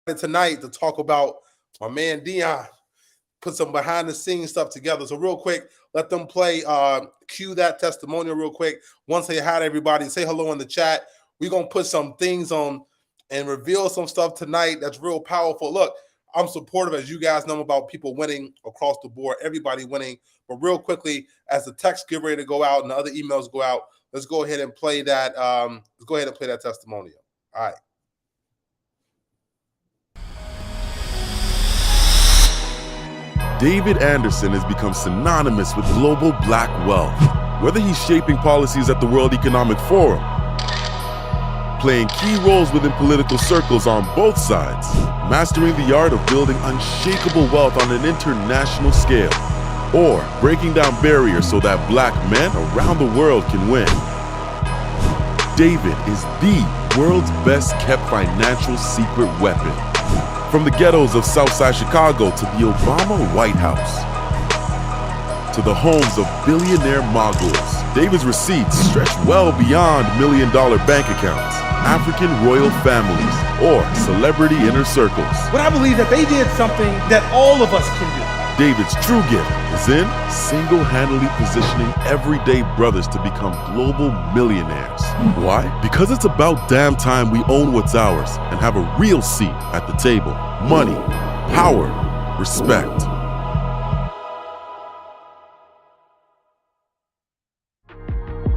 tonight to talk about my man Deion. Put some behind the scenes stuff together. So real quick, let them play. Cue that testimonial real quick. Once they hi to everybody, say hello in the chat. We're gonna put some things on and reveal some stuff tonight that's real powerful. Look, I'm supportive, as you guys know, about people winning across the board, everybody winning. But real quickly, as the text get ready to go out and the other emails go out, let's go ahead and play that. Let's go ahead and play that testimonial. All right. David Anderson has become synonymous with global black wealth. Whether he's shaping policies at the World Economic Forum, playing key roles within political circles on both sides, mastering the art of building unshakable wealth on an international scale, or breaking down barriers so that black men around the world can win. David is the world's best kept financial secret weapon. From the ghettos of Southside Chicago to the Obama White House, to the homes of billionaire moguls, David's receipts stretch well beyond million-dollar bank accounts, African royal families, or celebrity inner circles. But I believe that they did something that all of us can do. David's true gift is in single-handedly positioning everyday brothers to become global millionaires. Why? Because it's about damn time we own what's ours and have a real seat at the table. Money, power, respect.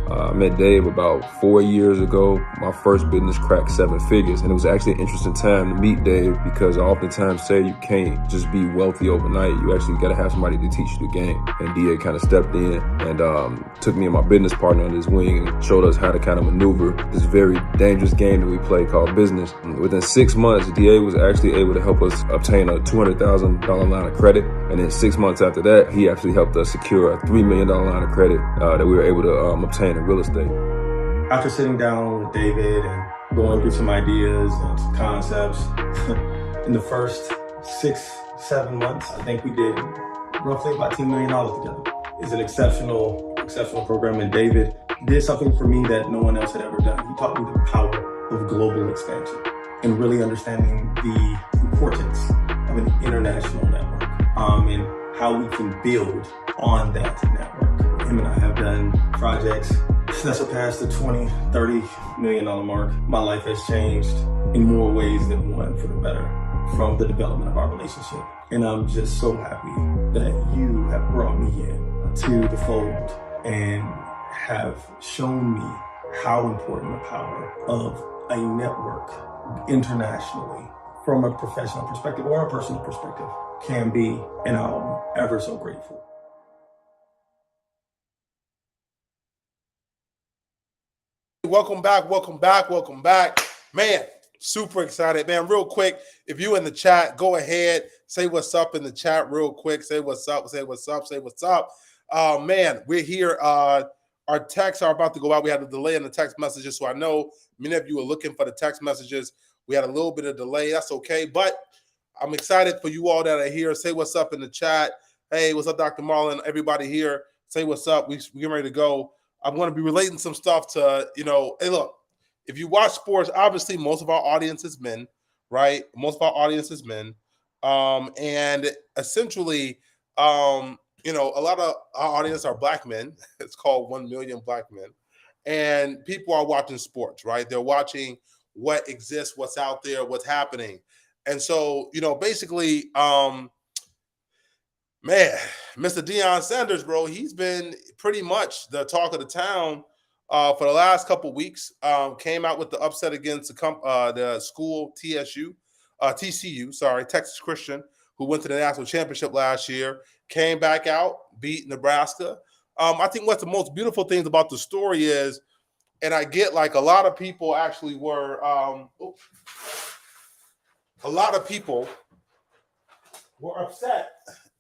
I met Dave about 4 years ago. My first business cracked 7 figures, and it was actually an interesting time to meet Dave because I oftentimes say you can't just be wealthy overnight. You actually got to have somebody to teach you the game. And DA kind of stepped in and took me and my business partner under his wing and showed us how to kind of maneuver this very dangerous game that we play called business. And within 6 months, DA was actually able to help us obtain a $200,000 line of credit. And then 6 months after that, he actually helped us secure a $3 million line of credit that we were able to obtain in real estate. After sitting down with David and going through some ideas and some concepts, in the first 6-7 months, I think we did roughly about $10 million together. It's an exceptional program, and David did something for me that no one else had ever done. He taught me the power of global expansion and really understanding the importance of an international network and how we can build on that network. Him and I have done projects that surpassed the $20-30 million mark. My life has changed in more ways than one for the better from the development of our relationship. And I'm just so happy that you have brought me in to the fold and have shown me how important the power of a network internationally from a professional perspective or a personal perspective can be. And I'm ever so grateful. Welcome back. Man, super excited, man. Real quick, if you in the chat, go ahead, say what's up in the chat real quick. Say what's up. Man, we're here. Our texts are about to go out. We had a delay in the text messages, so I know many of you are looking for the text messages. We had a little bit of delay. That's okay, but I'm excited for you all that are here. Say what's up in the chat. Hey, what's up, Dr. Marlon? Everybody here, say what's up. We're getting ready to go. I'm going to be relating some stuff to, hey, look, if you watch sports, obviously most of our audience is men, right? Most of our audience is men. And essentially, a lot of our audience are black men. It's called 1 Million Black Men. And people are watching sports, right? They're watching what exists, what's out there, what's happening. And so, basically, man, Mr. Deion Sanders, bro, he's been pretty much the talk of the town for the last couple of weeks. Came out with the upset against the school TCU, Texas Christian, who went to the national championship last year. Came back out, beat Nebraska. I think what's the most beautiful things about the story is, and I get like a lot of people actually were, a lot of people were upset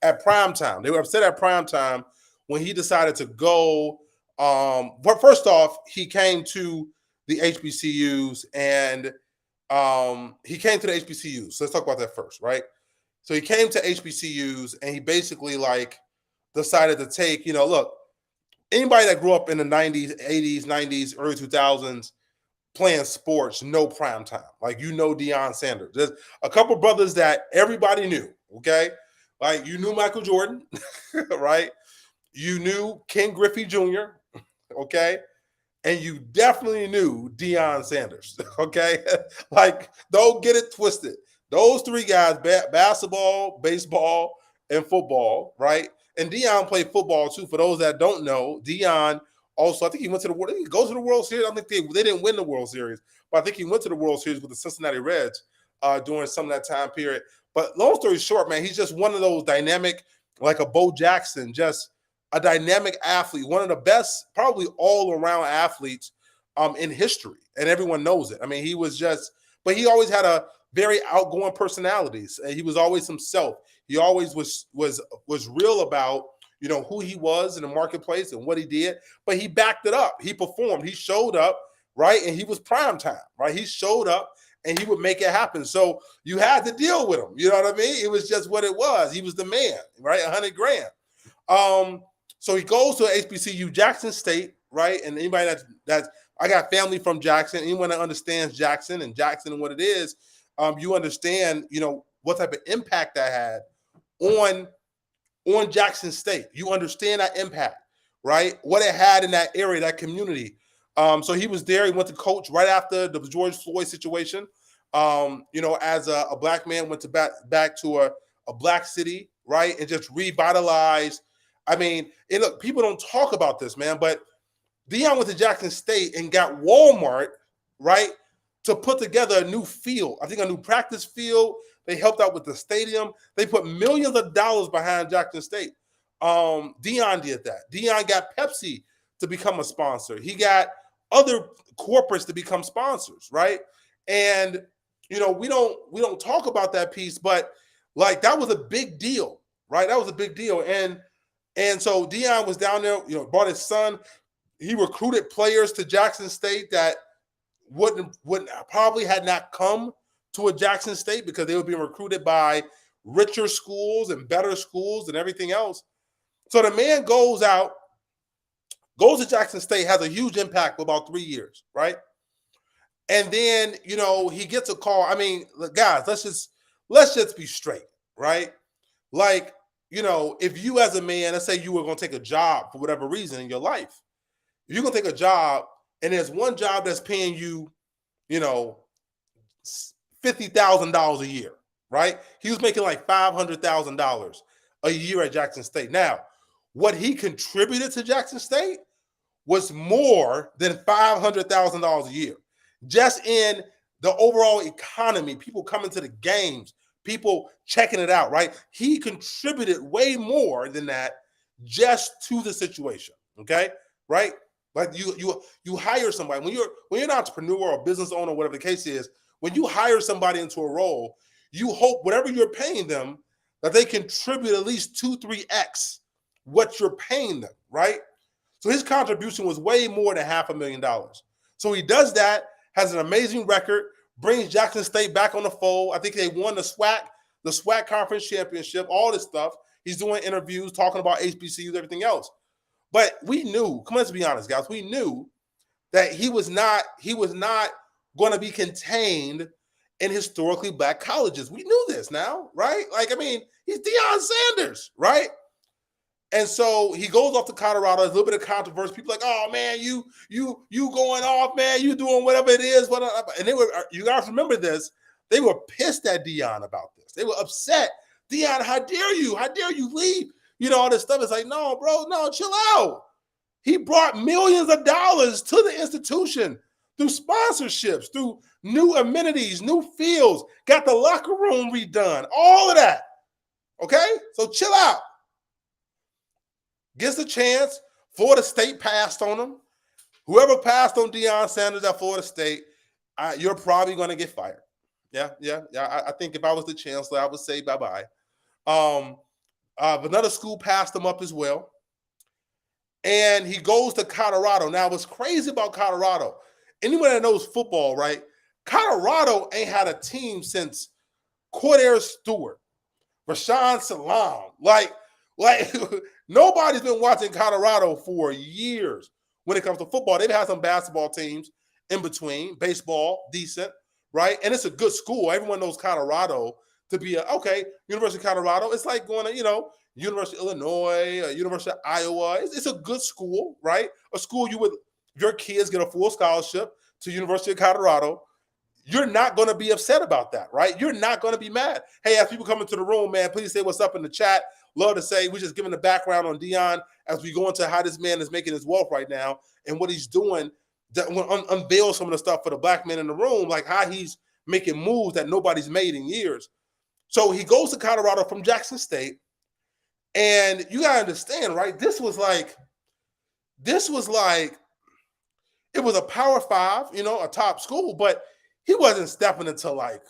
at primetime. They were upset at primetime when he decided to go. But first off, he came to the HBCUs and he came to the HBCUs. So let's talk about that first, right? So he came to HBCUs and he basically decided to take, look, anybody that grew up in the 90s, 80s, 90s, early 2000s, playing sports, no prime time. Like, Deion Sanders. There's a couple brothers that everybody knew, okay? Like, you knew Michael Jordan, right? You knew Ken Griffey Jr., okay? And you definitely knew Deion Sanders, okay? Like, don't get it twisted. Those three guys, basketball, baseball, and football, right? And Deion played football too. For those that don't know, Deion also, I think he went to the World. He goes to the World Series. I think they didn't win the World Series, but I think he went to the World Series with the Cincinnati Reds during some of that time period. But long story short, man, he's just one of those dynamic, like a Bo Jackson, just a dynamic athlete, one of the best, probably all-around athletes in history, and everyone knows it. I mean, he was just, but he always had a very outgoing personality. He was always himself. He always was real about who he was in the marketplace and what he did, but he backed it up. He performed. He showed up, right? And he was prime time, right? He showed up and he would make it happen. So you had to deal with him. You know what I mean? It was just what it was. He was the man, right? $100,000. So he goes to HBCU, Jackson State, right? And anybody that's I got family from Jackson. Anyone that understands Jackson and what it is, you understand, what type of impact that had on Jackson State. You understand that impact, right? What it had in that area, that community. So he was there. He went to coach right after the George Floyd situation. As a black man, went to back to a black city, right? And just revitalized. I mean, and look, people don't talk about this, man, but Deion went to Jackson State and got Walmart, right, to put together a new field. I think a new practice field. They helped out with the stadium. They put millions of dollars behind Jackson State. Deion did that. Deion got Pepsi to become a sponsor. He got other corporates to become sponsors, right? And we don't talk about that piece, but like that was a big deal, right? That was a big deal. And so Deion was down there, brought his son. He recruited players to Jackson State that wouldn't probably had not come to a Jackson State because they were being recruited by richer schools and better schools and everything else. So the man goes to Jackson State, has a huge impact for about 3 years, right? And then, he gets a call. I mean, guys, let's just be straight, right? Like, if you as a man, let's say you were going to take a job for whatever reason in your life, if you're going to take a job and there's one job that's paying you, $50,000 a year, right? He was making like $500,000 a year at Jackson State. Now, what he contributed to Jackson State was more than $500,000 a year. Just in the overall economy, people coming to the games, people checking it out, right? He contributed way more than that just to the situation, okay? Right? Like you hire somebody. When you're an entrepreneur or business owner, whatever the case is, when you hire somebody into a role, you hope whatever you're paying them, that they contribute at least 2-3x what you're paying them, right? So his contribution was way more than $500,000. So he does that, has an amazing record, brings Jackson State back on the fold. I think they won the SWAC conference championship, all this stuff. He's doing interviews, talking about HBCUs, everything else. But we knew, let's be honest, guys, we knew that he was not going to be contained in historically black colleges. We knew this now, right? Like, I mean, he's Deion Sanders, right? And so he goes off to Colorado. There's a little bit of controversy. People are like, oh man, you going off, man, you doing whatever it is. And you guys remember this, they were pissed at Deion about this. They were upset. Deion, how dare you? How dare you leave? All this stuff. It's like, no, bro, no, chill out. He brought millions of dollars to the institution through sponsorships, through new amenities, new fields, got the locker room redone, all of that. Okay? So chill out. Gets the chance. Florida State passed on him. Whoever passed on Deion Sanders at Florida State, you're probably going to get fired. Yeah. I think if I was the chancellor, I would say bye-bye. Another school passed him up as well. And he goes to Colorado. Now, what's crazy about Colorado, anyone that knows football, right? Colorado ain't had a team since Cordell Stewart, Rashawn Salam. Like nobody's been watching Colorado for years when it comes to football. They've had some basketball teams in between. Baseball, decent, right? And it's a good school. Everyone knows Colorado to be University of Colorado. It's like going to, University of Illinois, University of Iowa. It's a good school, right? A school your kids get a full scholarship to University of Colorado. You're not going to be upset about that, right? You're not going to be mad. Hey, as people come into the room, man, please say what's up in the chat. Love to say we're just giving the background on Deion as we go into how this man is making his wealth right now and what he's doing that will unveil some of the stuff for the black men in the room, like how he's making moves that nobody's made in years. So he goes to Colorado from Jackson State. And you got to understand, right? This was like, it was a Power 5, a top school, but he wasn't stepping into like,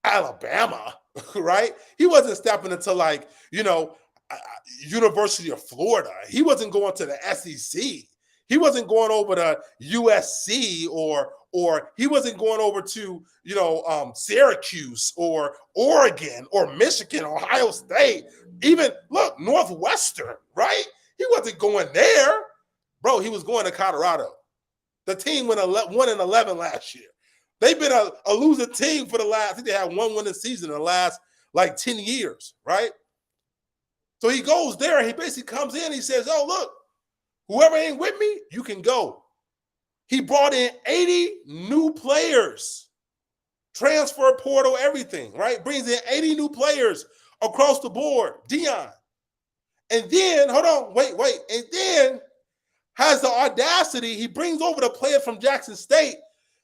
Alabama, right? He wasn't stepping into like, University of Florida. He wasn't going to the SEC. He wasn't going over to USC or he wasn't going over to, Syracuse or Oregon or Michigan, Ohio State, even look, Northwestern, right? He wasn't going there, bro. He was going to Colorado. The team went 1-11 last year. They've been a losing team for I think they had one winning season in the last like 10 years, right? So he goes there and he basically comes in. He says, "Oh, look, whoever ain't with me, you can go." He brought in 80 new players, transfer portal, everything, right? Brings in 80 new players across the board, Deion. And then, hold on, wait. And then has the audacity, he brings over the player from Jackson State,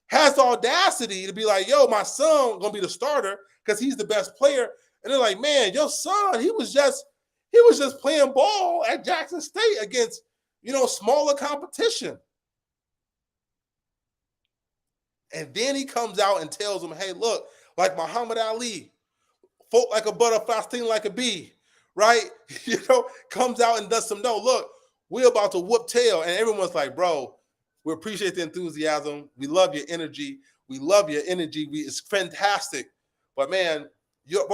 has the audacity to be like, yo, my son gonna be the starter because he's the best player. And they're like, man, your son, he was just playing ball at Jackson State against, smaller competition. And then he comes out and tells them, hey, look, like Muhammad Ali, folk like a butterfly, sting like a bee, right? Comes out and does some, no, look, we're about to whoop tail. And everyone's like, bro, we appreciate the enthusiasm. We love your energy. It's fantastic. But man, you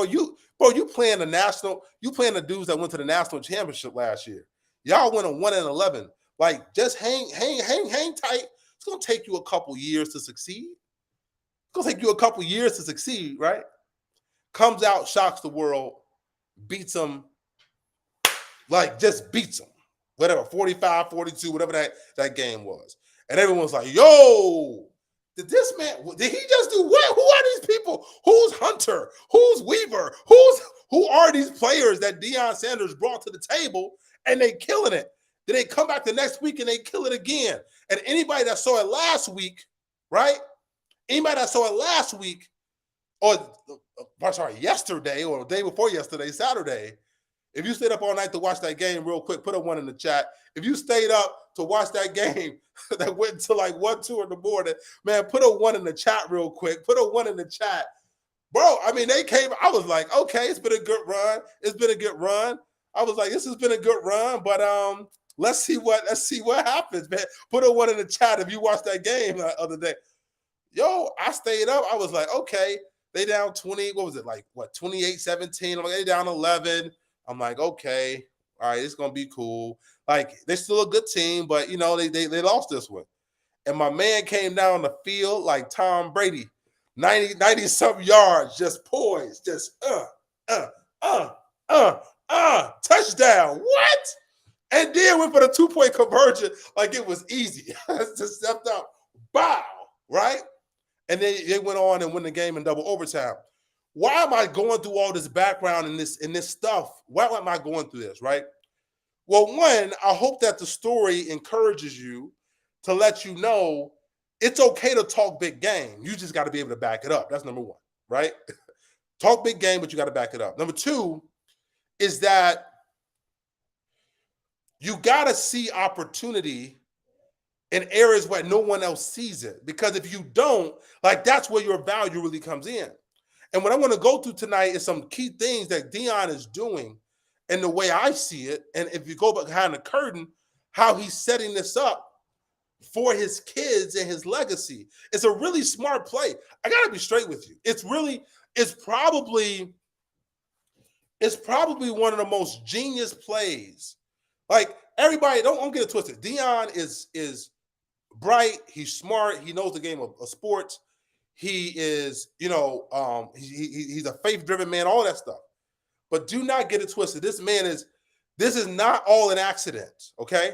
playing the dudes that went to the national championship last year. Y'all went 1-11. Like, just hang tight. It's gonna take you a couple years to succeed. Right? Comes out, shocks the world, beats them, beats them. Whatever, 45, 42, whatever that game was. And everyone's like, yo, did he just do what? Who are these people? Who's Hunter? Who's Weaver? Who are these players that Deion Sanders brought to the table and they killing it? Then they come back the next week and they kill it again. And anybody that saw it last week, right? Yesterday or the day before yesterday, Saturday, if you stayed up all night to watch that game real quick, put a 1 in the chat. If you stayed up to watch that game that went to like 1, 2 in the morning, man, put a 1 in the chat real quick. Put a 1 in the chat. Bro, I mean, they came, I was like, okay, it's been a good run. I was like, this has been a good run, but let's see what happens, man. Put a 1 in the chat if you watched that game the other day. Yo, I stayed up. I was like, okay, they down 20, 28-17. I'm like, they down 11. I'm like, okay, all right, it's gonna be cool. Like, they're still a good team, but they lost this one. And my man came down the field like Tom Brady, 90 something yards, just poised, just touchdown. What? And then went for the 2-point conversion like it was easy. Just stepped out, bow, right? And they went on and win the game in double overtime. Why am I going through all this background and this stuff? Why am I going through this, right? Well, one, I hope that the story encourages you to let you know it's okay to talk big game. You just got to be able to back it up. That's number one, right? Talk big game, but you got to back it up. Number two is that you got to see opportunity in areas where no one else sees it. Because if you don't, like, that's where your value really comes in. And what I'm going to go through tonight is some key things that Deion is doing and the way I see it. And if you go behind the curtain, how he's setting this up for his kids and his legacy. It's a really smart play. I got to be straight with you. It's probably one of the most genius plays. Like, everybody, don't get it twisted. Deion is bright. He's smart. He knows the game of sports. He is, he's a faith-driven man, all that stuff. But do not get it twisted. This is not all an accident, okay?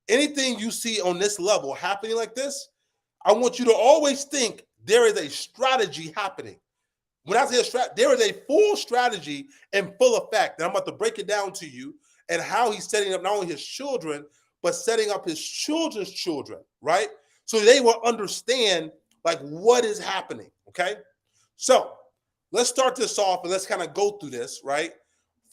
Anything you see on this level happening like this, I want you to always think there is a strategy happening. When I say there is a full strategy in full effect. And I'm about to break it down to you and how he's setting up not only his children, but setting up his children's children, right? So they will understand like what is happening, okay? So let's start this off and let's kind of go through this, right?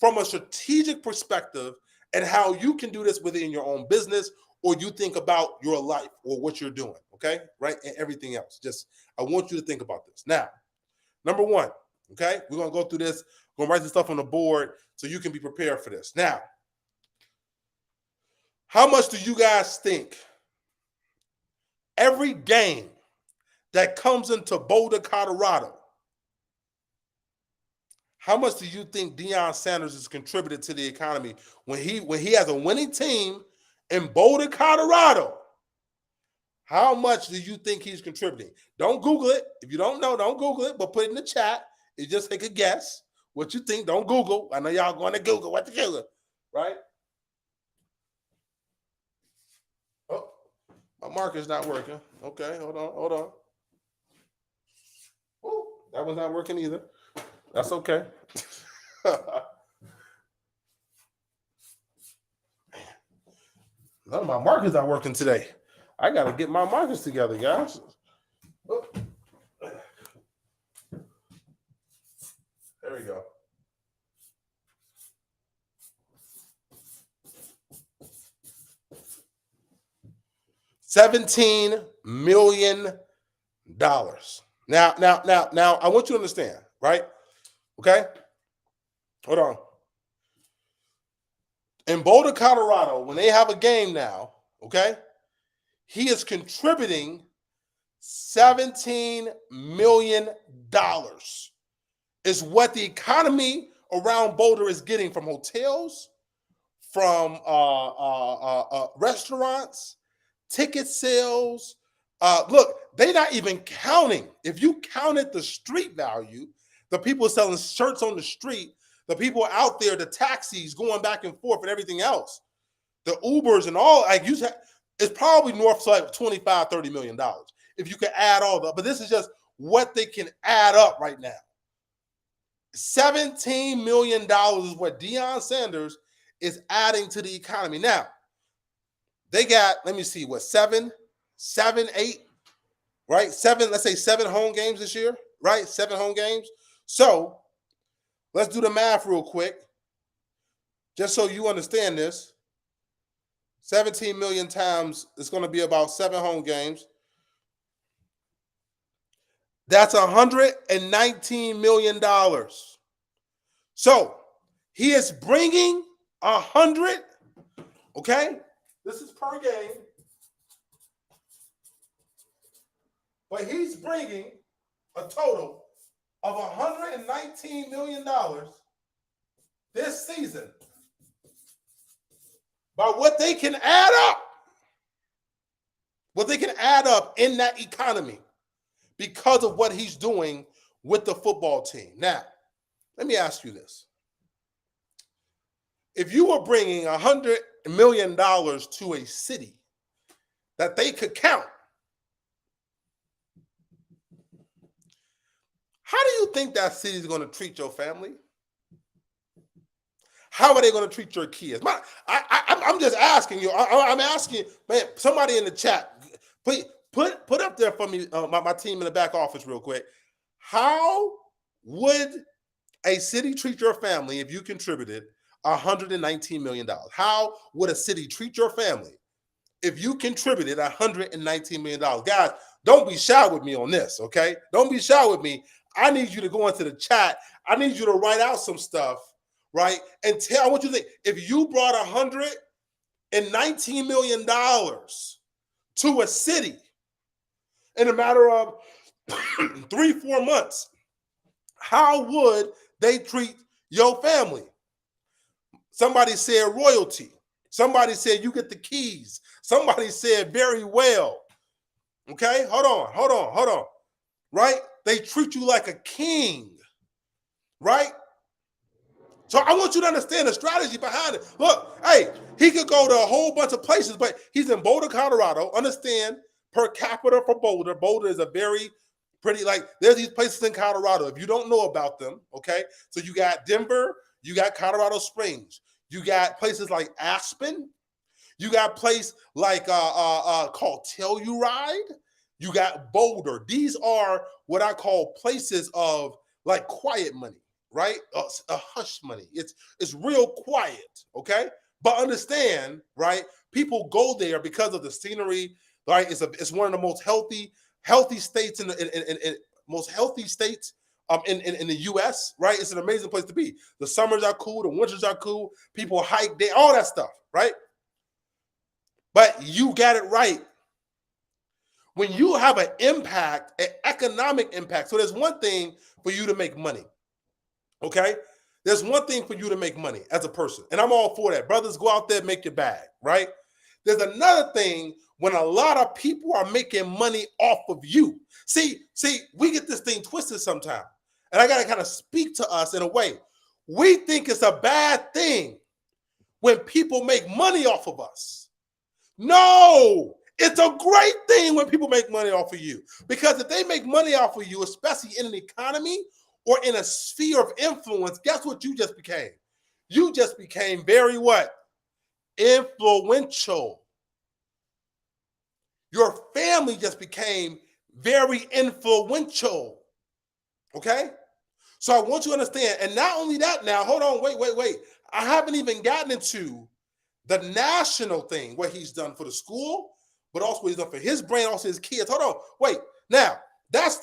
From a strategic perspective and how you can do this within your own business or you think about your life or what you're doing, okay? Right? And everything else. I want you to think about this. Now, number one, okay? We're going to go through this. We're going to write this stuff on the board so you can be prepared for this. Now, how much do you guys think every game that comes into Boulder, Colorado, how much do you think Deion Sanders has contributed to the economy when he has a winning team in Boulder, Colorado? How much do you think he's contributing? Don't Google it. If you don't know, don't Google it, but put it in the chat. It's just take a guess what you think. Don't Google. I know y'all going to Google what to Google, right? Oh, my marker's not working. Okay, hold on. Oh, that one's not working either. That's okay. None of my markers are working today. I got to get my markers together, guys. Oh. There we go. $17 million. Now, I want you to understand, right? Okay? Hold on. In Boulder, Colorado, when they have a game now, okay, he is contributing $17 million is what the economy around Boulder is getting from hotels, from restaurants, ticket sales. Look, they're not even counting. If you counted the street value, the people selling shirts on the street, the people out there, the taxis going back and forth and everything else, the Ubers and all, it's probably north of like $25, $30 million if you could add all that. But this is just what they can add up right now. $17 million is what Deion Sanders is adding to the economy. Now, they got, let me see, what, seven, eight, right? Let's say 7 home games this year, right? 7 home games. So let's do the math real quick, just so you understand this. 17 million times, it's going to be about 7 home games. That's $119 million. So he is bringing 100, okay? This is per game. But he's bringing a total of $119 million this season by what they can add up in that economy because of what he's doing with the football team. Now, let me ask you this. If you were bringing $100 million to a city that they could count, how do you think that city is going to treat your family? How are they going to treat your kids? I'm just asking you. I'm asking, man, somebody in the chat, please put up there for me, my team in the back office real quick. How would a city treat your family if you contributed $119 million? How would a city treat your family if you contributed $119 million? Guys, don't be shy with me on this, okay? Don't be shy with me. I need you to go into the chat. I need you to write out some stuff, right? And I want you to think, if you brought $119 million to a city in a matter of 3-4 months, how would they treat your family? Somebody said royalty. Somebody said you get the keys. Somebody said very well. Okay, hold on. Right? They treat you like a king, right? So I want you to understand the strategy behind it. Look, hey, he could go to a whole bunch of places, but he's in Boulder, Colorado. Understand, per capita for Boulder. Boulder is a very pretty, like, there's these places in Colorado. If you don't know about them, okay? So you got Denver, you got Colorado Springs, you got places like Aspen, you got a place like called Telluride, you got Boulder. These are what I call places of like quiet money, right? A hush money. It's real quiet, okay? But understand, right? People go there because of the scenery, right? It's one of the most healthy states in most healthy states in the U.S., right? It's an amazing place to be. The summers are cool, the winters are cool. People hike there, all that stuff, right? But you got it right. When you have an impact, an economic impact, so there's one thing for you to make money, okay? There's one thing for you to make money as a person, and I'm all for that. Brothers, go out there and make your bag, right? There's another thing when a lot of people are making money off of you. See, we get this thing twisted sometimes, and I got to kind of speak to us in a way. We think it's a bad thing when people make money off of us. No, it's a great thing when people make money off of you, because if they make money off of you, especially in an economy or in a sphere of influence, guess what you just became? You just became very what? Influential. Your family just became very influential. Okay? So I want you to understand, and not only that now, hold on, wait. I haven't even gotten into the national thing, what he's done for the school, but also what he's done for his brain, also his kids. Hold on, wait. Now, that's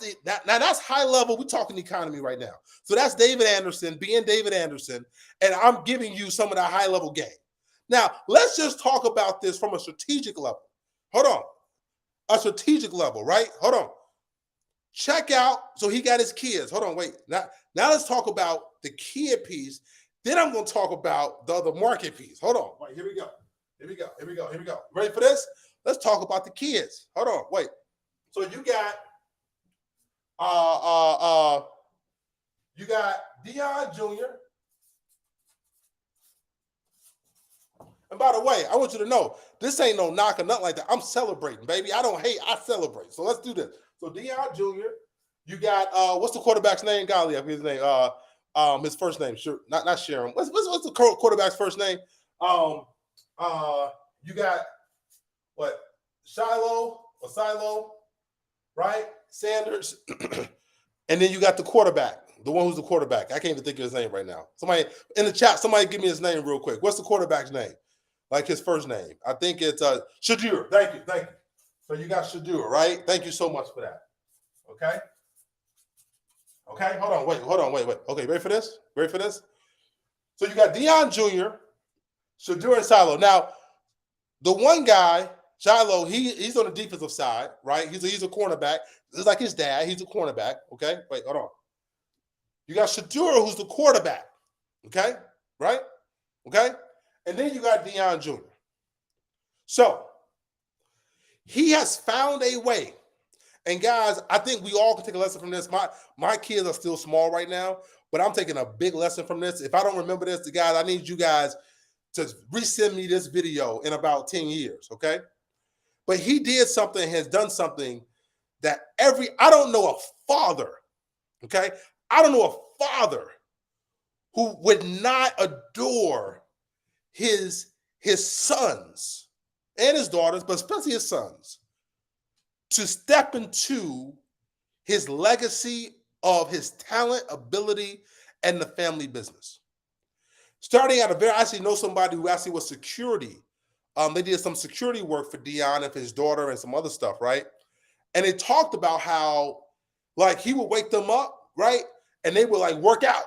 high level. We're talking economy right now. So that's David Anderson, being David Anderson, and I'm giving you some of the high level game. Now, let's just talk about this from a strategic level. Hold on. A strategic level, right? Hold on. Check out, so he got his kids. Hold on, wait. Now let's talk about the kid piece. Then I'm going to talk about the other market piece. Hold on. Wait, here we go. Ready for this? Let's talk about the kids. Hold on. Wait. So you got Deion Jr. And by the way, I want you to know, this ain't no knock or nothing like that. I'm celebrating, baby. I don't hate, I celebrate. So let's do this. So Deion Jr., you got what's the quarterback's name? Golly, I forget his name. His first name, sure, not Sharon. What's the quarterback's first name? You got what? Silo, right? Sanders, and then you got the quarterback, the one who's the quarterback. I can't even think of his name right now. Somebody in the chat, somebody give me his name real quick. What's the quarterback's name? Like his first name? I think it's Shadur. Thank you. So you got Shadur, right? Thank you so much for that. Okay. Hold on, wait. Okay, ready for this? So you got Deion Jr., Shadur, and Silo. Now, the one guy, Shiloh, he's on the defensive side, right? He's a cornerback. It's like his dad. He's a cornerback. Okay, wait, hold on. You got Shadur, who's the quarterback. Okay, right? Okay, and then you got Deion Jr. So he has found a way. And guys, I think we all can take a lesson from this. My kids are still small right now, but I'm taking a big lesson from this. If I don't remember this, guys, I need you guys to resend me this video in about 10 years, okay? But he did something, has done something that I don't know a father, okay? I don't know a father who would not adore his sons and his daughters, but especially his sons, to step into his legacy of his talent, ability, and the family business. Starting at I actually know somebody who actually was security. They did some security work for Deion and for his daughter and some other stuff, right? And they talked about how, like, he would wake them up, right? And they would, like, work out.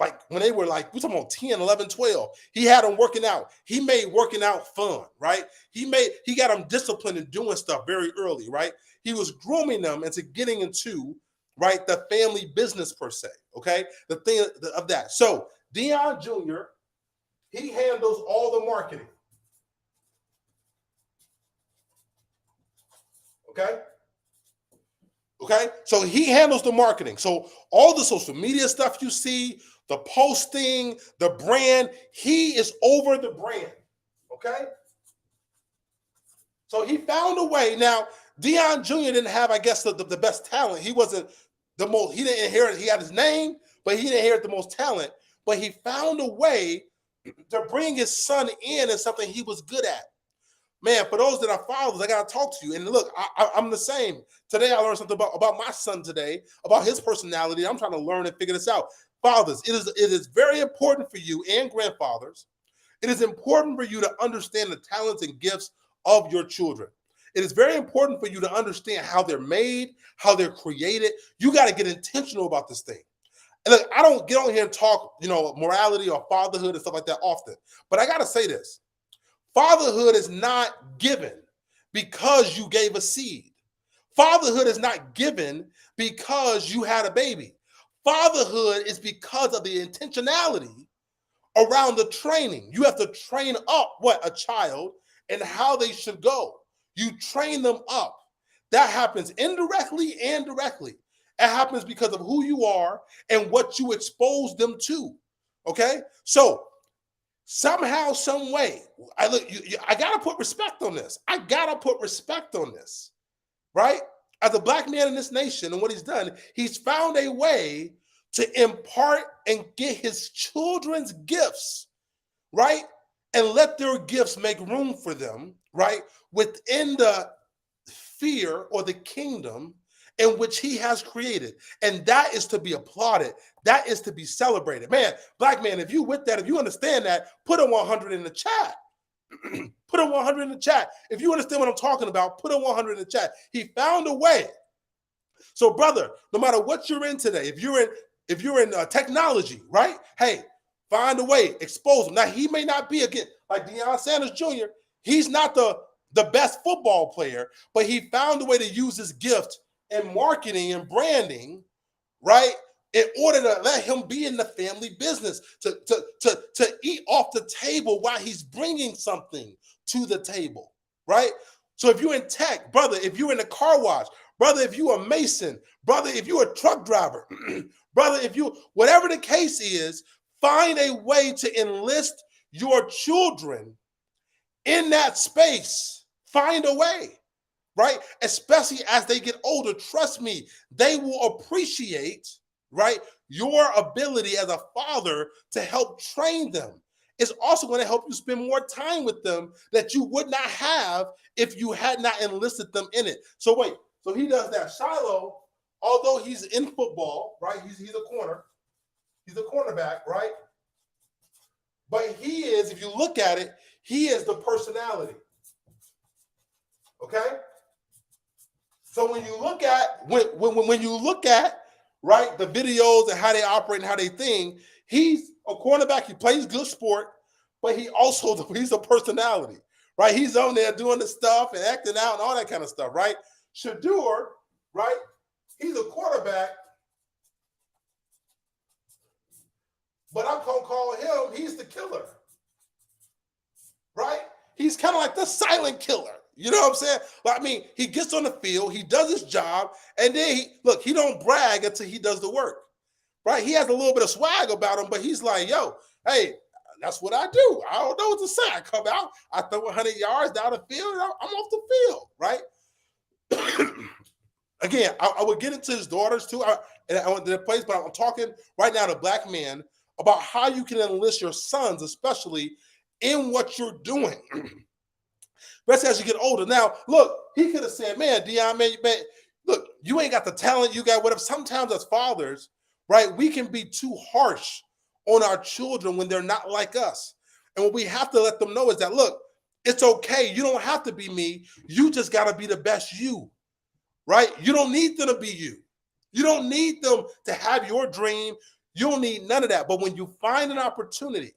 Like, when they were, like, we're talking about 10, 11, 12. He had them working out. He made working out fun, right? He got them disciplined and doing stuff very early, right? He was grooming them into getting into, right, the family business per se, okay? The thing of that. So Deion Jr., he handles all the marketing. Okay? Okay, so he handles the marketing. So all the social media stuff you see, the posting, the brand, he is over the brand. Okay, so he found a way. Now, Deion Jr. didn't have, I guess, the best talent. He wasn't the most, he didn't inherit, he had his name, but he didn't inherit the most talent. But he found a way to bring his son in as something he was good at. Man, for those that are fathers, I got to talk to you. And look, I'm the same. Today, I learned something about my son today, about his personality. I'm trying to learn and figure this out. Fathers, it is very important for you, and grandfathers, it is important for you to understand the talents and gifts of your children. It is very important for you to understand how they're made, how they're created. You got to get intentional about this thing. And look, I don't get on here and talk, morality or fatherhood and stuff like that often. But I got to say this. Fatherhood is not given because you gave a seed. Fatherhood is not given because you had a baby. Fatherhood is because of the intentionality around the training. You have to train up a child and how they should go. You train them up. That happens indirectly and directly. It happens because of who you are and what you expose them to. Okay? So somehow, some way, I gotta put respect on this. I gotta put respect on this, right? As a black man in this nation, and what he's done, he's found a way to impart and get his children's gifts, right? And let their gifts make room for them, right? Within the sphere or the kingdom in which he has created. And that is to be applauded. That is to be celebrated. Man, black man, if you with that, if you understand that, put a 100 in the chat. Put a 100 in the chat. If you understand what I'm talking about, put a 100 in the chat. He found a way. So, brother, no matter what you're in today, if you're in technology, right? Hey, find a way, expose him. Now, he may not be, again, like Deion Sanders Jr., he's not the best football player, but he found a way to use his gift in marketing and branding, right? In order to let him be in the family business, to eat off the table while he's bringing something to the table, right? So if you're in tech, brother, if you're in the car wash, brother, if you're a mason, brother, if you're a truck driver, brother, if you, whatever the case is, find a way to enlist your children in that space. Find a way. Right? Especially as they get older, trust me, they will appreciate, right, your ability as a father to help train them. It's also going to help you spend more time with them that you would not have if you had not enlisted them in it. So wait, so he does that. Shiloh, although he's in football, right? He's a corner. He's a cornerback, right? But he is, if you look at it, he is the personality. Okay? So when you look at when you look at, right, the videos and how they operate and how they think, he's a cornerback. He plays good sport, but he's a personality, right? He's on there doing the stuff and acting out and all that kind of stuff, right? Shadur, right? He's a quarterback, but I'm gonna call him. He's the killer, right? He's kind of like the silent killer. You know what I'm saying? But I mean, he gets on the field, he does his job, and then he don't brag until he does the work, right? He has a little bit of swag about him, but he's like, yo, hey, that's what I do. I don't know what to say. I come out, I throw 100 yards down the field, and I'm off the field, right? Again, I would get into his daughters too, and I went to their place, but I'm talking right now to black men about how you can enlist your sons, especially in what you're doing. Especially as you get older. Now, look, he could have said, man, Deion, man, look, you ain't got the talent, you got whatever. Sometimes as fathers, right, we can be too harsh on our children when they're not like us. And what we have to let them know is that, look, it's okay. You don't have to be me. You just got to be the best you, right? You don't need them to be you. You don't need them to have your dream. You don't need none of that. But when you find an opportunity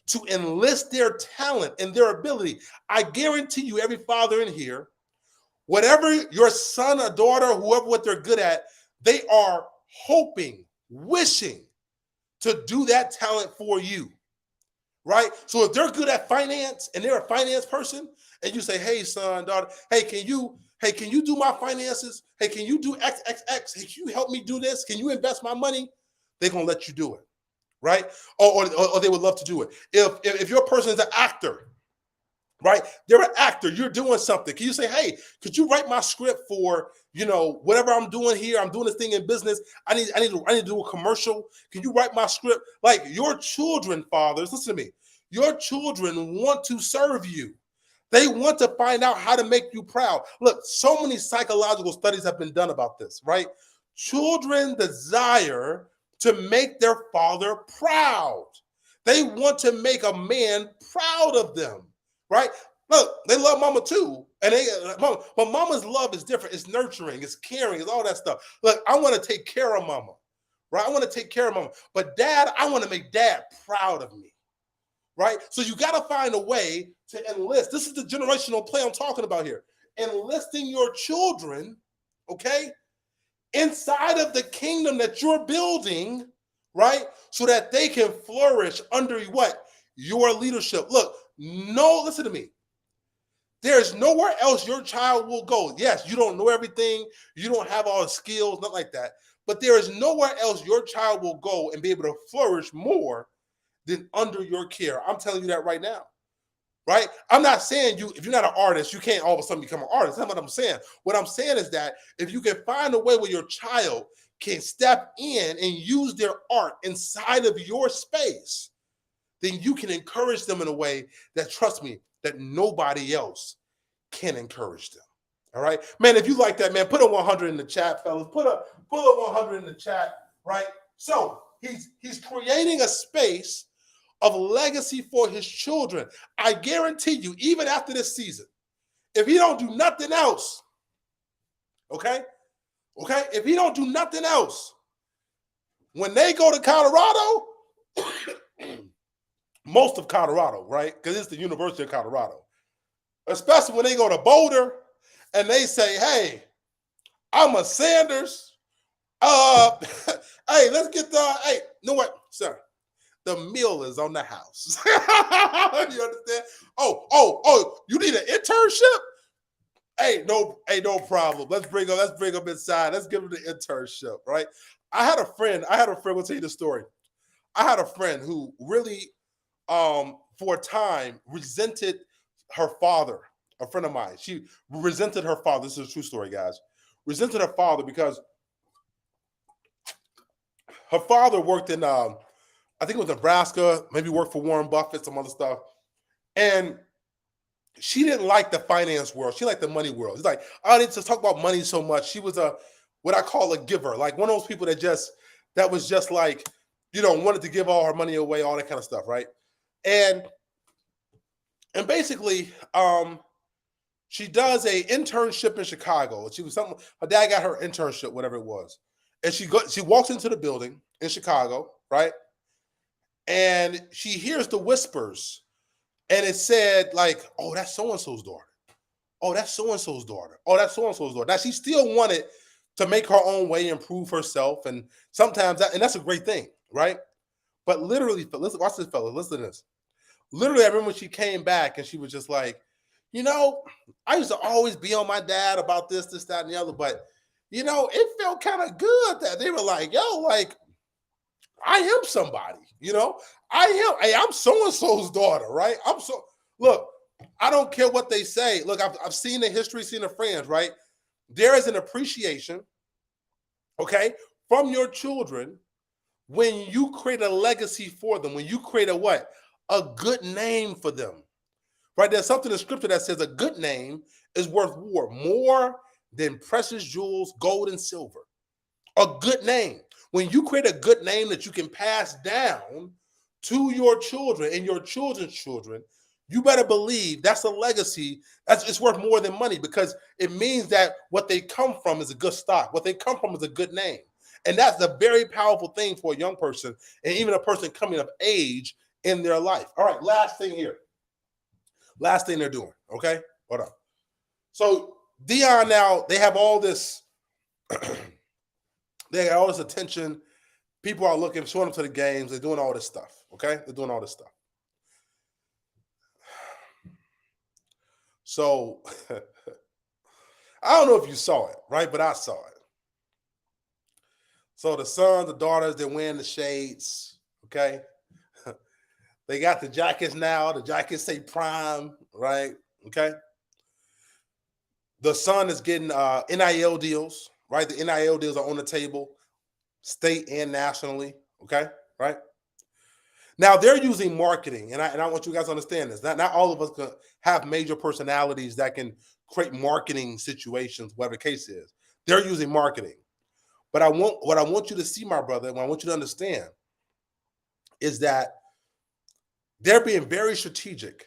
to enlist their talent and their ability, I guarantee you, every father in here, whatever your son or daughter, whoever, what they're good at, they are hoping, wishing to do that talent for you, right? So if they're good at finance and they're a finance person, and you say, hey, son, daughter, hey, can you Hey, can you do my finances? Hey, can you do XXX? Hey, can you help me do this? Can you invest my money? They're going to let you do it, right? Or they would love to do it. If your person is an actor, right? They're an actor. You're doing something. Can you say, hey, could you write my script for, whatever I'm doing here? I'm doing this thing in business. I need to do a commercial. Can you write my script? Like your children, fathers, listen to me. Your children want to serve you. They want to find out how to make you proud. Look, so many psychological studies have been done about this, right? Children desire to make their father proud. They want to make a man proud of them, right? Look, they love mama too. But mama's love is different. It's nurturing, it's caring, it's all that stuff. Look, I want to take care of mama, right? I want to take care of mama. But dad, I want to make dad proud of me. Right? So you got to find a way to enlist. This is the generational play I'm talking about here. Enlisting your children, okay, inside of the kingdom that you're building, right? So that they can flourish under what? Your leadership. Look, listen to me. There's nowhere else your child will go. Yes, you don't know everything. You don't have all the skills, nothing like that. But there is nowhere else your child will go and be able to flourish more than under your care. I'm telling you that right now, right? I'm not saying if you're not an artist, you can't all of a sudden become an artist. That's not what I'm saying. What I'm saying is that if you can find a way where your child can step in and use their art inside of your space, then you can encourage them in a way that, trust me, that nobody else can encourage them. All right, man, if you like that, man, put a 100 in the chat, fellas. Put a 100 in the chat, right? So he's creating a space of legacy for his children. I guarantee you, even after this season, if he don't do nothing else, okay, if he don't do nothing else, when they go to Colorado, most of Colorado, right, because it's the University of Colorado, especially when they go to Boulder and they say, hey, I'm a Sanders, hey, let's get you know what, sir? The meal is on the house. You understand? Oh, you need an internship? Hey, no problem. Let's bring them inside. Let's give them the internship, right? I had a friend, we'll tell you the story. I had a friend who really, for a time, resented her father, a friend of mine. She resented her father. This is a true story, guys. Resented her father because her father worked in, I think it was Nebraska, maybe worked for Warren Buffett, some other stuff. And she didn't like the finance world. She liked the money world. It's like, I didn't talk about money so much. She was what I call a giver, like one of those people that was just like, wanted to give all her money away, all that kind of stuff, right? And basically, she does a internship in Chicago. Her dad got her internship, whatever it was. And she walks into the building in Chicago, right? And she hears the whispers, and it said like, oh, that's so-and-so's daughter. Oh, that's so-and-so's daughter. Oh, that's so-and-so's daughter. Now, she still wanted to make her own way, improve herself, and sometimes and that's a great thing, right? But literally, listen, watch this, fella. Listen to this. Literally, I remember when she came back, and she was just like, I used to always be on my dad about this, that, and the other, but, it felt kind of good that they were like, yo, like, I am somebody, I'm so-and-so's daughter, right? Look, I don't care what they say. Look, I've seen the history, seen the friends, right? There is an appreciation, okay, from your children when you create a legacy for them, when you create a good name for them, right? There's something in scripture that says a good name is worth more than precious jewels, gold and silver. A good name. When you create a good name that you can pass down to your children and your children's children, you better believe that's a legacy. It's worth more than money, because it means that what they come from is a good stock. What they come from is a good name. And that's a very powerful thing for a young person and even a person coming of age in their life. All right, last thing here. Last thing they're doing, okay? Hold on. So Deion now, they have all this, they got all this attention. People are looking, showing them to the games. They're doing all this stuff, okay? They're doing all this stuff. So I don't know if you saw it, right? But I saw it. So the sons, the daughters, they're wearing the shades, okay? They got the jackets now. The jackets say Prime, right? Okay. The son is getting NIL deals, right? The NIL deals are on the table, state and nationally, okay? Right? Now they're using marketing, and I want you guys to understand this. Not all of us can have major personalities that can create marketing situations, whatever the case is. They're using marketing. But what I want you to see, my brother, and what I want you to understand is that they're being very strategic,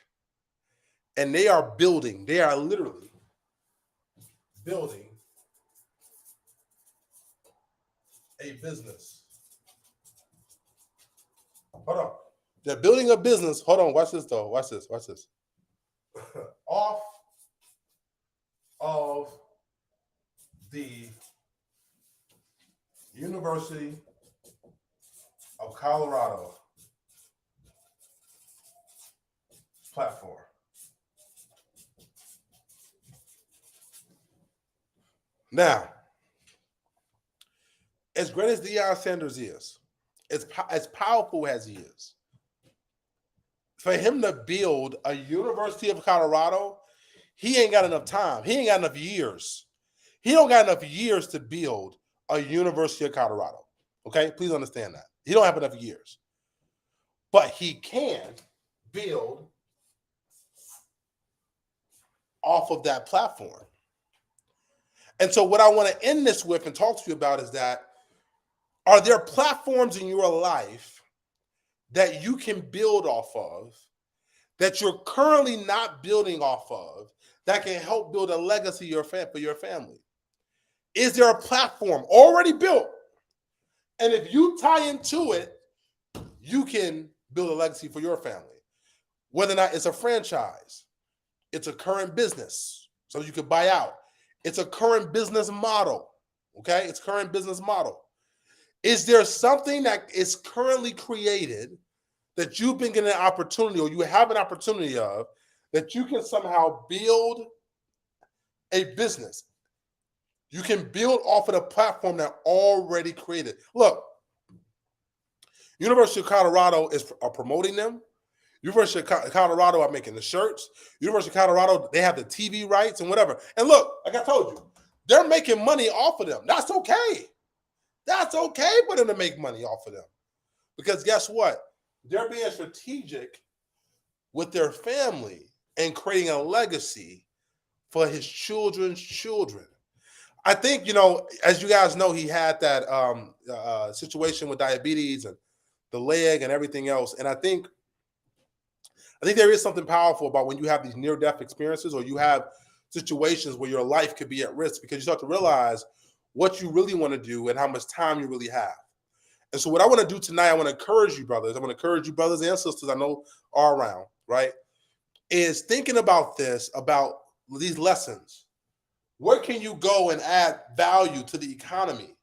and they are literally building a business. Hold on. They're building a business. Hold on. Watch this, though. Watch this. Off of the University of Colorado platform. Now, as great as Deion Sanders is, as powerful as he is, for him to build a University of Colorado, he ain't got enough time. He ain't got enough years. He don't got enough years to build a University of Colorado. Okay? Please understand that. He don't have enough years. But he can build off of that platform. And so what I want to end this with and talk to you about is that, are there platforms in your life that you can build off of that you're currently not building off of that can help build a legacy for your family? Is there a platform already built? And if you tie into it, you can build a legacy for your family. Whether or not it's a franchise, it's a current business, so you can buy out. It's a current business model, okay? It's current business model. Is there something that is currently created that you've been getting an opportunity or you have an opportunity of that you can somehow build a business? You can build off of the platform that already created. Look, University of Colorado is promoting them. University of Colorado are making the shirts. University of Colorado, they have the TV rights and whatever. And look, like I told you, they're making money off of them. That's okay. That's okay for them to make money off of them. Because guess what? They're being strategic with their family and creating a legacy for his children's children. I think, as you guys know, he had that situation with diabetes and the leg and everything else. And I think there is something powerful about when you have these near-death experiences or you have situations where your life could be at risk, because you start to realize what you really want to do and how much time you really have. And so what I want to do tonight, I want to encourage you brothers. I want to encourage you brothers and sisters I know are around, right, is thinking about this, about these lessons. Where can you go and add value to the economy,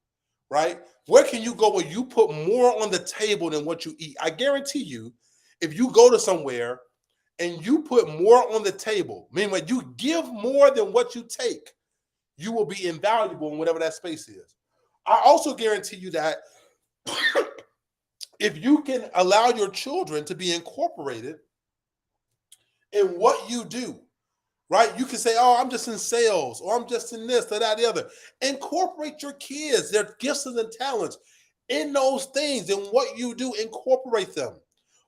right? Where can you go where you put more on the table than what you eat? I guarantee you, if you go to somewhere and you put more on the table, meaning when you give more than what you take, you will be invaluable in whatever that space is. I also guarantee you that if you can allow your children to be incorporated in what you do, right? You can say, oh, I'm just in sales, or I'm just in this, or that, the other. Incorporate your kids, their gifts and talents in those things, and what you do, incorporate them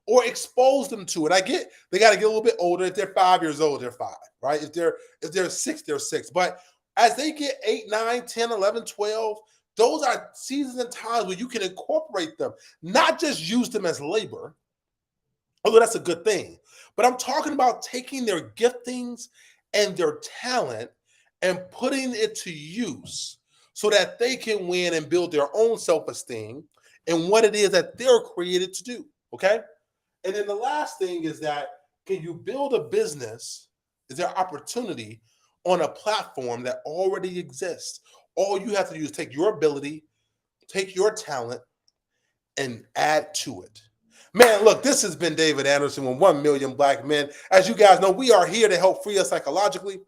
or expose them to it. I get they got to get a little bit older. If they're 5 years old, they're 5, right? If they're 6, they're 6. But as they get 8, 9, 10, 11, 12, those are seasons and times where you can incorporate them, not just use them as labor, although that's a good thing. But I'm talking about taking their giftings and their talent and putting it to use so that they can win and build their own self-esteem in what it is that they're created to do, okay? And then the last thing is that, can you build a business? Is there opportunity on a platform that already exists? All you have to do is take your ability, take your talent, and add to it. Man, look, this has been David Anderson with 1 Million Black Men. As you guys know, we are here to help free us psychologically.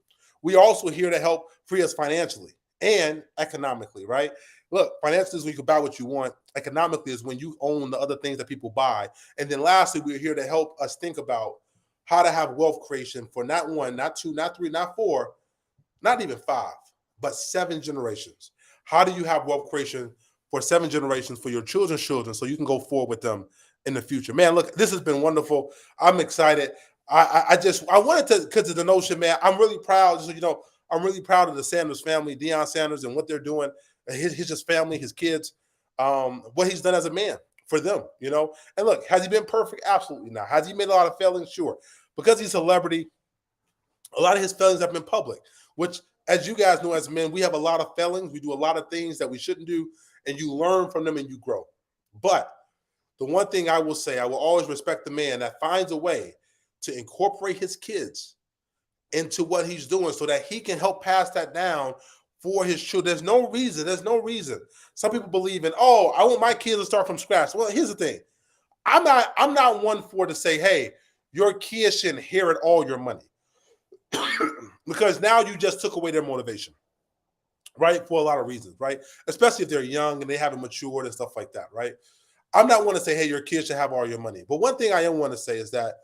We are also here to help free us financially and economically, right? Look, financially is when you can buy what you want. Economically is when you own the other things that people buy. And then lastly, we're here to help us think about how to have wealth creation for not one, not two, not three, not four, not even five, but 7 generations. How do you have wealth creation for 7 generations for your children's children so you can go forward with them in the future? Man, look, this has been wonderful. I'm excited. I wanted to, because of the notion, man, I'm really proud. So, I'm really proud of the Sanders family, Deion Sanders, and what they're doing. His family, his kids, what he's done as a man for them, And look, has he been perfect? Absolutely not. Has he made a lot of failings? Sure. Because he's a celebrity, a lot of his failings have been public, which, as you guys know, as men, we have a lot of failings. We do a lot of things that we shouldn't do, and you learn from them and you grow. But the one thing I will say, I will always respect the man that finds a way to incorporate his kids into what he's doing so that he can help pass that down for his children. There's no reason. Some people believe in, I want my kids to start from scratch. Well, here's the thing. I'm not one for to say, hey, your kids should inherit all your money. Because now you just took away their motivation, right? For a lot of reasons, right? Especially if they're young and they haven't matured and stuff like that, right? I'm not want to say, hey, your kids should have all your money. But one thing I am want to say is that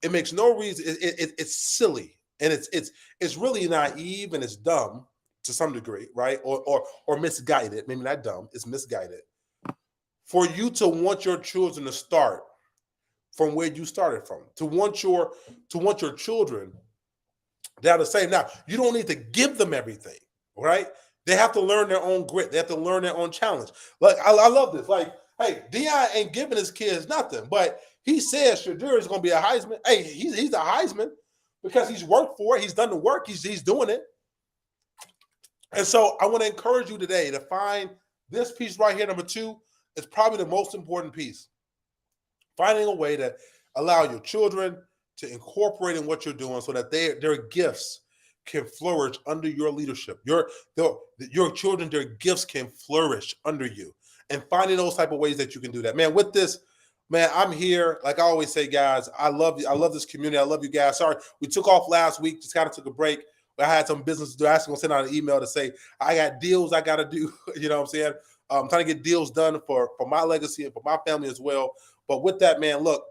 it makes no reason. It's silly and it's really naive and it's dumb to some degree, right? Or misguided. Maybe not dumb. It's misguided for you to want your children to start from where you started from. To want your children they're the same. Now, you don't need to give them everything, right? They have to learn their own grit. They have to learn their own challenge. Like, I love this. Like, hey, Deion ain't giving his kids nothing, but he says Shadur is going to be a Heisman. Hey, he's a Heisman because he's worked for it. He's done the work. He's doing it. And so I want to encourage you today to find this piece right here, number 2, is probably the most important piece. Finding a way to allow your children to incorporate in what you're doing so that their gifts can flourish under your leadership. Your children, their gifts can flourish under you. And finding those type of ways that you can do that. Man, with this, man, I'm here. Like I always say, guys, I love you. I love this community. I love you guys. Sorry, we took off last week, just kind of took a break. I had some business to do. I was going to send out an email to say, I got deals I got to do. You know what I'm saying? I'm trying to get deals done for my legacy and for my family as well. But with that, man, look,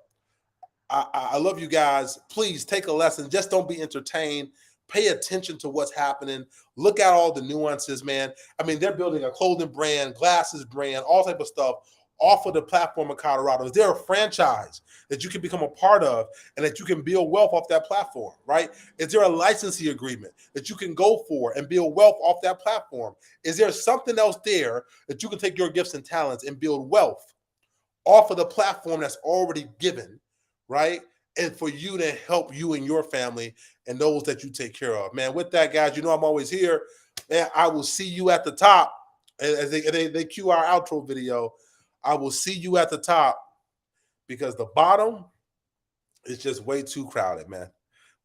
I love you guys. Please take a lesson. Just don't be entertained. Pay attention to what's happening. Look at all the nuances, man. I mean, they're building a clothing brand, glasses brand, all type of stuff off of the platform of Colorado. Is there a franchise that you can become a part of and that you can build wealth off that platform, right? Is there a licensing agreement that you can go for and build wealth off that platform? Is there something else there that you can take your gifts and talents and build wealth off of the platform that's already given, right? And for you to help you and your family and those that you take care of. Man, with that, guys, you know I'm always here. Man, I will see you at the top. As they cue our outro video, I will see you at the top because the bottom is just way too crowded, man.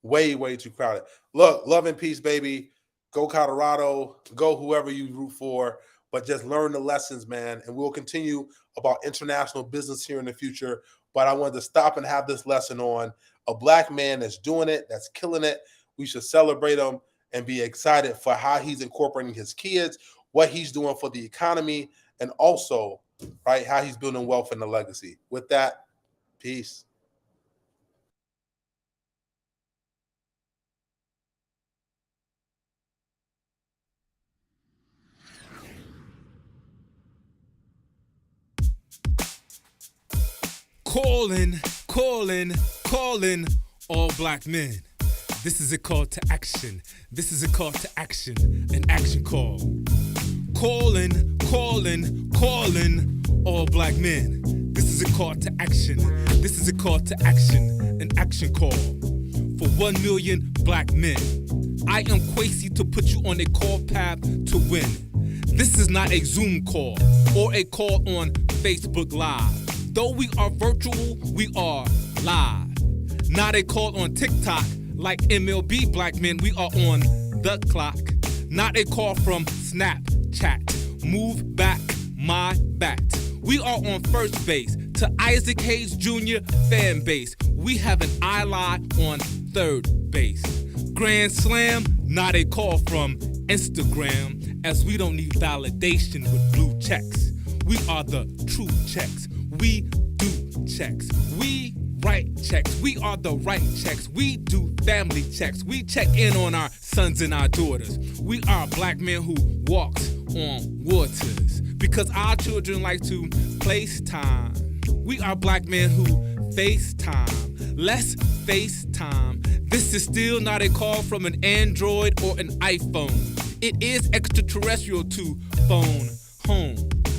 Way, way too crowded. Look, love and peace, baby. Go Colorado. Go whoever you root for. But just learn the lessons, man. And we'll continue about international business here in the future. But I wanted to stop and have this lesson on a Black man that's doing it, that's killing it. We should celebrate him and be excited for how he's incorporating his kids, what he's doing for the economy, and also, right, how he's building wealth and the legacy. With that, peace. Calling all Black men. This is a call to action. This is a call to action, an action call. Calling all Black men. This is a call to action. This is a call to action, an action call for 1 million Black men. I am Kwesi to put you on a call path to win. This is not a Zoom call or a call on Facebook Live. Though we are virtual, we are live. Not a call on TikTok like MLB Black men, we are on the clock. Not a call from Snapchat. Move back my bat. We are on first base to Isaac Hayes Jr. fan base. We have an eye line on third base. Grand Slam, not a call from Instagram, as we don't need validation with blue checks. We are the true checks. We do checks. We write checks. We are the right checks. We do family checks. We check in on our sons and our daughters. We are black men who walks on waters because our children like to place time. We are black men who FaceTime. Let's FaceTime. This is still not a call from an Android or an iPhone. It is extraterrestrial to phone home.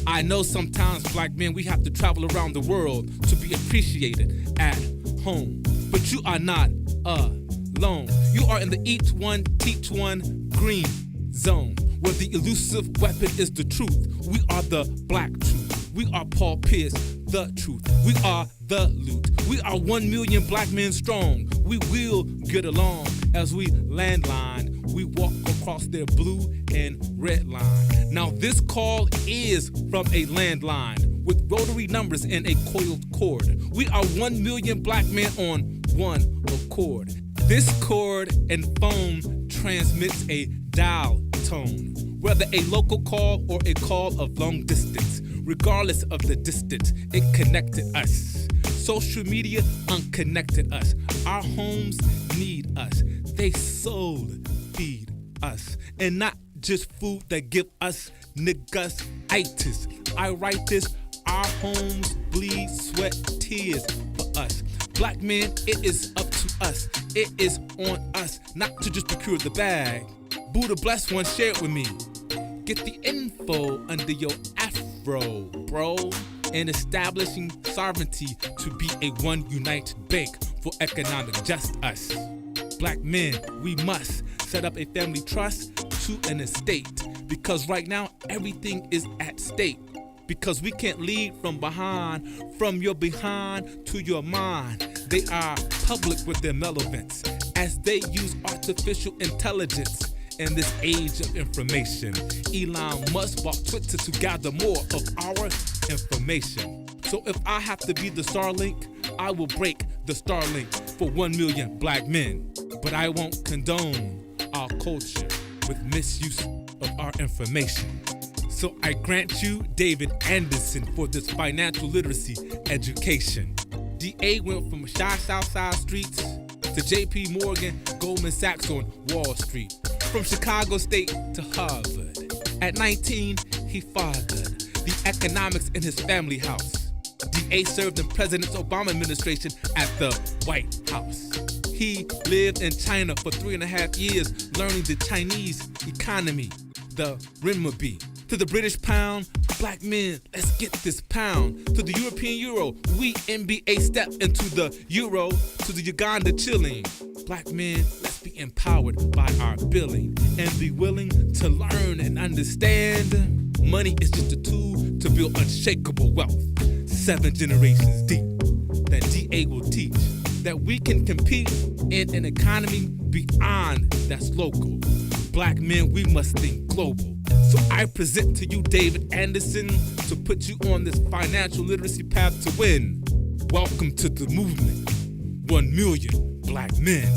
I know sometimes black men, we have to travel around the world to be appreciated at home. But you are not alone. You are in the each one, teach one green zone, where the elusive weapon is the truth. We are the black truth. We are Paul Pierce, the truth. We are the loot. We are 1 million black men strong. We will get along as we landline. We walk across their blue and red line. Now this call is from a landline with rotary numbers and a coiled cord. We are 1 million black men on one accord. This cord and phone transmits a dial tone, whether a local call or a call of long distance. Regardless of the distance, it connected us. Social media unconnected us. Our homes need us. They soul feed us. And not just food that give us niggas-itis. I write this, our homes bleed, sweat, tears for us. Black men, it is up to us. It is on us not to just procure the bag. Buddha bless one, share it with me. Get the info under your afro, bro. And establishing sovereignty to be a one united bank for economic just us. Black men, we must set up a family trust to an estate, because right now everything is at stake. Because we can't lead from behind, from your behind to your mind. They are public with their malevolence as they use artificial intelligence in this age of information. Elon Musk bought Twitter to gather more of our information. So if I have to be the Starlink, I will break the Starlink for 1 million black men. But I won't condone our culture with misuse of our information. So I grant you David Anderson for this financial literacy education. DA went from shy Southside streets to JP Morgan, Goldman Sachs on Wall Street. From Chicago State to Harvard. At 19, he fathered the economics in his family house. DA served in President Obama administration at the White House. He lived in China for 3.5 years, learning the Chinese economy, the renminbi. To the British pound, black men, let's get this pound. To the European euro, we NBA step into the euro. To the Uganda chilling, black men, let's be empowered by our billing and be willing to learn and understand. Money is just a tool to build unshakable wealth. 7 generations deep that DA will teach that we can compete in an economy beyond that's local. Black men, we must think global. So I present to you David Anderson to put you on this financial literacy path to win. Welcome to the movement. 1 million black men.